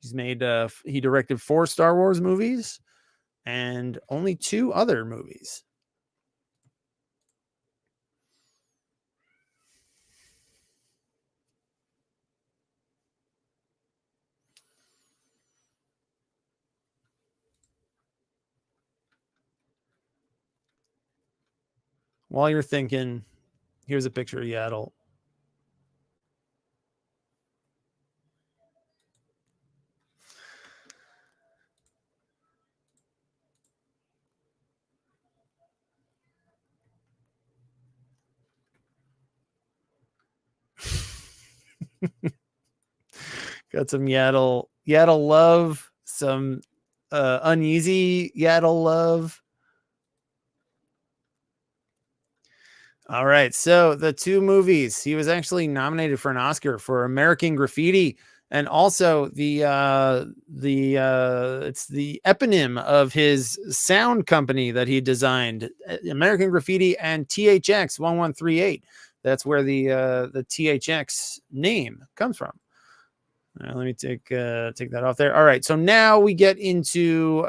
He directed 4 Star Wars movies and only 2 other movies. While you're thinking, here's a picture of Yaddle. Got some Yaddle love, some uneasy Yaddle love. All right, so the 2 movies, he was actually nominated for an Oscar for American Graffiti, and also it's the eponym of his sound company that he designed, American Graffiti and THX 1138. That's where the THX name comes from. Let me take that off there. All right, so now we get into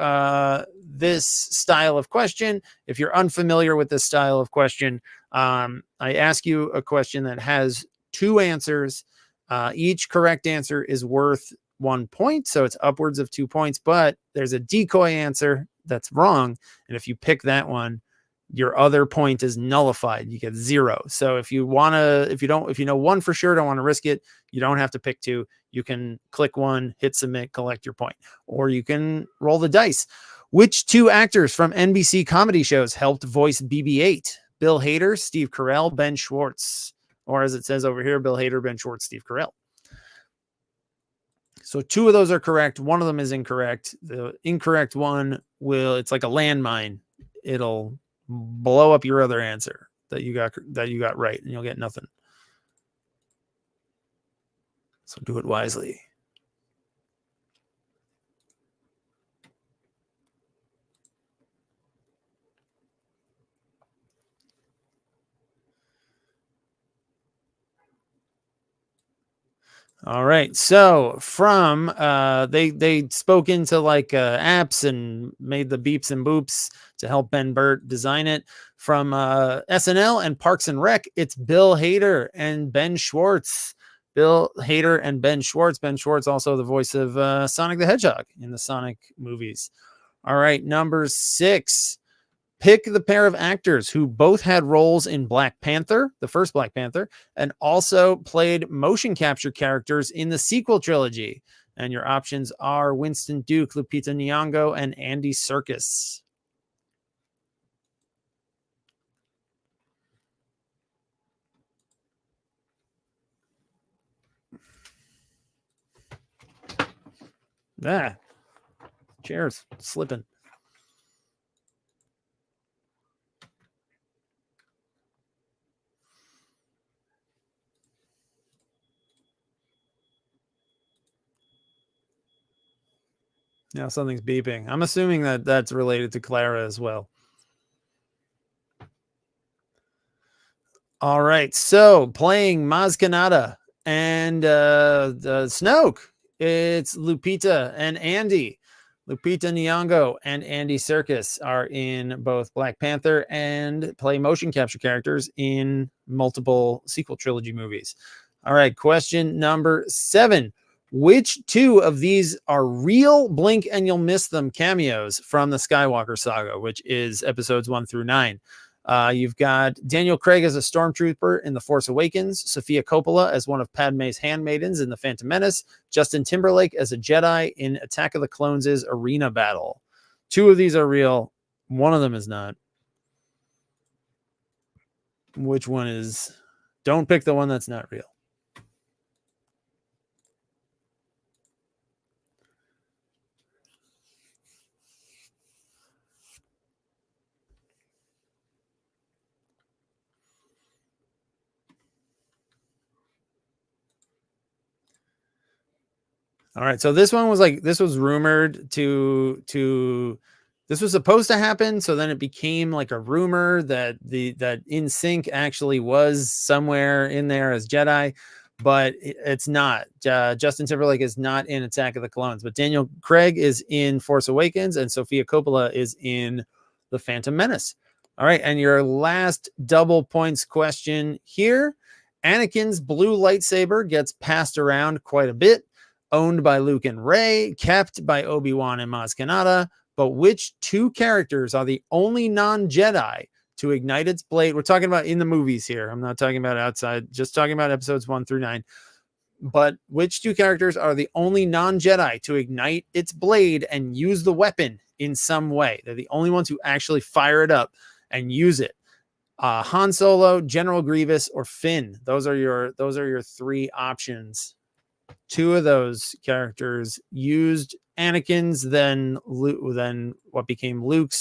this style of question. If you're unfamiliar with this style of question, I ask you a question that has 2 answers. Each correct answer is worth 1 point, so it's upwards of 2 points, but there's a decoy answer that's wrong, and if you pick that one, your other point is nullified. You get 0. So if you know 1 for sure, don't want to risk it, you don't have to pick 2. You can click 1, hit submit, collect your point, or you can roll the dice. Which 2 actors from NBC comedy shows helped voice BB-8? Bill Hader, Steve Carell, Ben Schwartz, or as it says over here, Bill Hader, Ben Schwartz, Steve Carell. So 2 of those are correct. 1 of them is incorrect. The incorrect one it's like a landmine. It'll blow up your other answer that you got right, and you'll get nothing. So do it wisely. All right. So from they spoke into like apps and made the beeps and boops to help Ben Burt design it. From SNL and Parks and Rec, it's Bill Hader and Ben Schwartz. Bill Hader and Ben Schwartz. Ben Schwartz, also the voice of Sonic the Hedgehog in the Sonic movies. All right. Number 6. Pick the pair of actors who both had roles in Black Panther, the first Black Panther, and also played motion capture characters in the sequel trilogy. And your options are Winston Duke, Lupita Nyong'o, and Andy Serkis. Chair's slipping. Now something's beeping. I'm assuming that that's related to Clara as well. All right. So playing Maz Kanata and Snoke, it's Lupita and Andy. Lupita Nyong'o and Andy Serkis are in both Black Panther and play motion capture characters in multiple sequel trilogy movies. All right. Question number 7. Which 2 of these are real blink and you'll miss them cameos from the Skywalker saga, which is episodes 1 through 9? You've got Daniel Craig as a stormtrooper in The Force Awakens, Sophia Coppola as one of Padme's handmaidens in The Phantom Menace, Justin Timberlake as a Jedi in Attack of the Clones' arena battle. 2 of these are real. One of them is not. Which one is? Don't pick the one that's not real. All right, so this one was like, this was rumored to this was supposed to happen, so then it became like a rumor that that NSYNC actually was somewhere in there as Jedi, but it's not. Justin Timberlake is not in Attack of the Clones, but Daniel Craig is in Force Awakens, and Sophia Coppola is in The Phantom Menace. All right, and your last double points question here. Anakin's blue lightsaber gets passed around quite a bit, owned by Luke and Rey, kept by Obi-Wan and Maz Kanata, but which 2 characters are the only non-Jedi to ignite its blade? We're talking about in the movies here. I'm not talking about outside, just talking about episodes 1 through 9. But which 2 characters are the only non-Jedi to ignite its blade and use the weapon in some way? They're the only ones who actually fire it up and use it. Han Solo, General Grievous, or Finn. Those are your 3 options. 2 of those characters used Anakin's, then what became Luke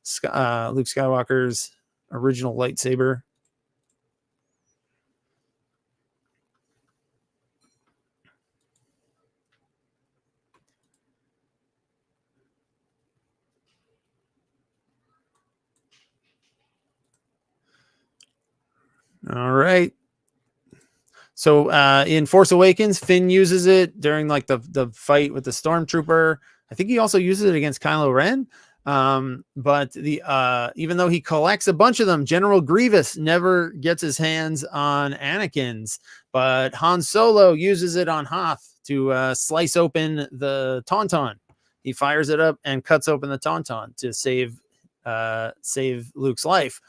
Skywalker's original lightsaber. All right. So in Force Awakens, Finn uses it during like the fight with the Stormtrooper. I think he also uses it against Kylo Ren. But even though he collects a bunch of them, General Grievous never gets his hands on Anakin's. But Han Solo uses it on Hoth to slice open the Tauntaun. He fires it up and cuts open the Tauntaun to save Luke's life.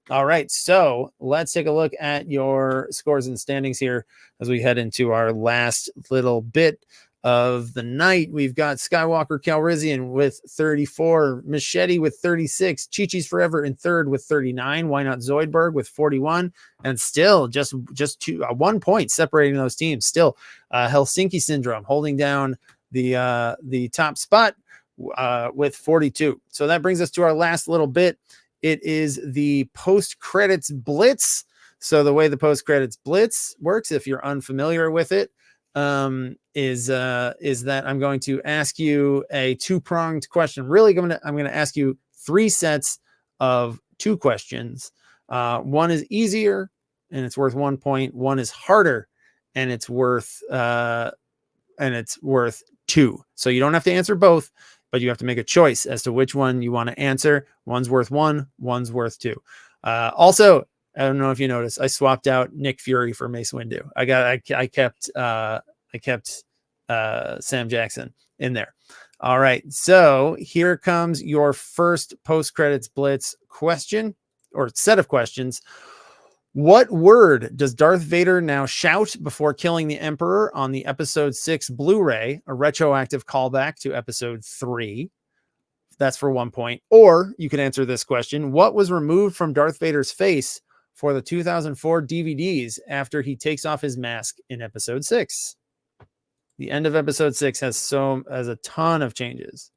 All right, so let's take a look at your scores and standings here as we head into our last little bit of the night. We've got Skywalker Calrissian with 34, Machete with 36, Chi-Chi's Forever in third with 39, Why Not Zoidberg with 41, and still just 1 point separating those teams. Still Helsinki Syndrome holding down the top spot with 42. So that brings us to our last little bit. It is the post-credits blitz. So the way the post-credits blitz works, if you're unfamiliar with it, is that I'm going to ask you a 2-pronged question. Really, I'm going to ask you 3 sets of 2 questions. One is easier and it's worth 1 point. One is harder and it's worth 2. So you don't have to answer both, but you have to make a choice as to which one you want to answer. One's worth 1, one's worth 2. Also, I don't know if you noticed, I swapped out Nick Fury for Mace Windu. I kept Sam Jackson in there. All right, so here comes your first post-credits blitz question, or set of questions. What word does Darth Vader now shout before killing the Emperor on the Episode 6 Blu-ray, a retroactive callback to Episode 3? That's for 1 point. Or you can answer this question. What was removed from Darth Vader's face for the 2004 DVDs after he takes off his mask in Episode 6? The end of Episode 6 has a ton of changes.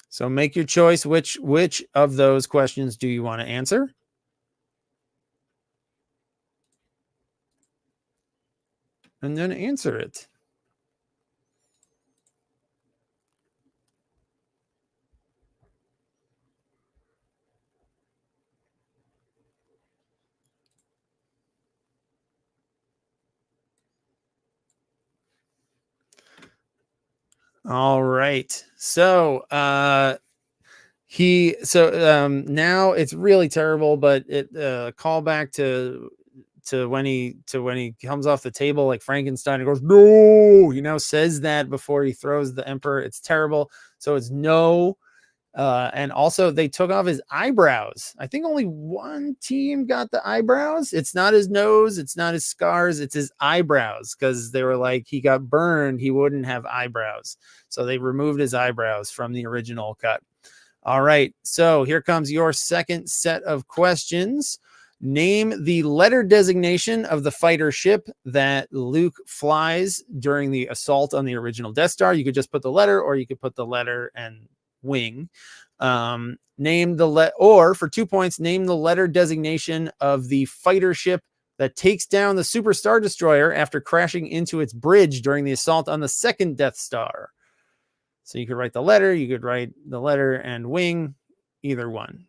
So make your choice. Which of those questions do you want to answer? And then answer it. All right. So now it's really terrible, but it callback to when he comes off the table like Frankenstein and goes, no, says that before he throws the Emperor. It's terrible. So it's no And also they took off his eyebrows. I think only one team got the eyebrows. It's not his nose, it's not his scars, it's his eyebrows, because they were like, he got burned, he wouldn't have eyebrows. So they removed his eyebrows from the original cut. All right, so here comes your second set of questions. Name the letter designation of the fighter ship that Luke flies during the assault on the original Death Star. You could just put the letter, or you could put the letter and wing. Name the or for 2 points, name the letter designation of the fighter ship that takes down the Super Star Destroyer after crashing into its bridge during the assault on the second Death Star. So you could write the letter, you could write the letter and wing, either one.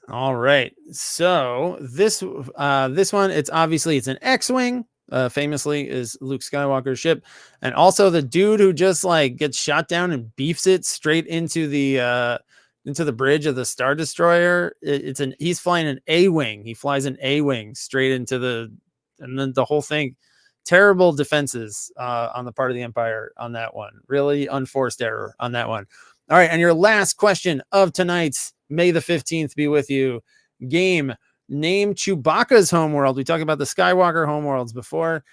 All right. So this one, it's an X-Wing. Famously is Luke Skywalker's ship. And also the dude who just like gets shot down and beefs it straight into the bridge of the Star Destroyer. He's flying an A-Wing. He flies an A-Wing straight into and then the whole thing. Terrible defenses on the part of the Empire on that one. Really unforced error on that one. All right, and your last question of tonight's May the 15th be with you game. Name Chewbacca's homeworld. We talked about the Skywalker homeworlds before.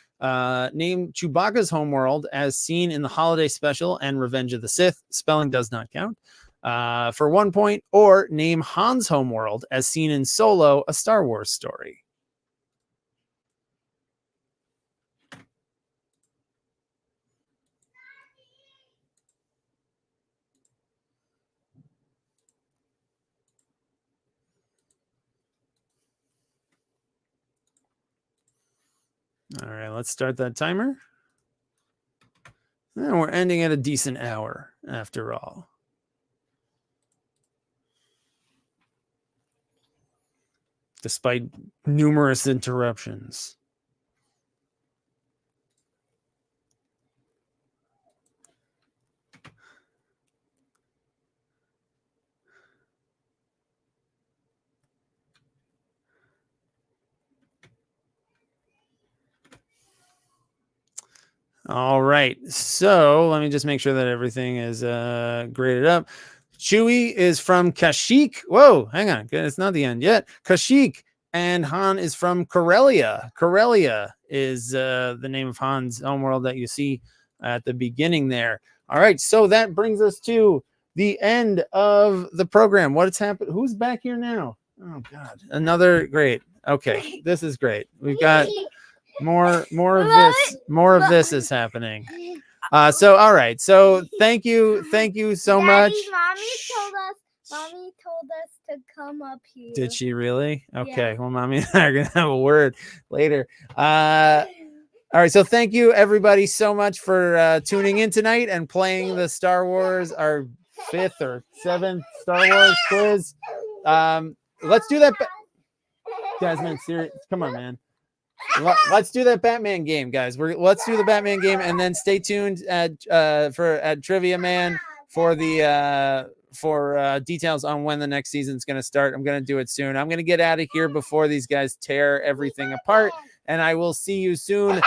Name Chewbacca's homeworld as seen in the holiday special and Revenge of the Sith. Spelling does not count. For 1 point, or name Han's homeworld as seen in Solo, a Star Wars story. All right, let's start that timer. And we're ending at a decent hour after all. Despite numerous interruptions. All right, so let me just make sure that everything is graded up. Chewie is from Kashyyyk. Whoa, hang on, it's not the end yet. Kashyyyk, and Han is from Corellia. Corellia is the name of Han's homeworld that you see at the beginning there. All right, so that brings us to the end of the program. What has happened? Who's back here now? Oh God, another great. Okay, this is great. We've got more of this is happening. So all right, so thank you so much. Mommy told us to come up here. Did she really? Okay, Yeah. well, Mommy and I are gonna have a word later. All right, so thank you everybody so much for tuning in tonight and playing the Star Wars, our 5th or 7th Star Wars quiz. Let's do that. Desmond, serious, come on, man. Let's do that Batman game, guys. Let's do the Batman game, and then stay tuned at Trivia Man for the details on when the next season is going to start. I'm going to do it soon. I'm going to get out of here before these guys tear everything apart, and I will see you soon.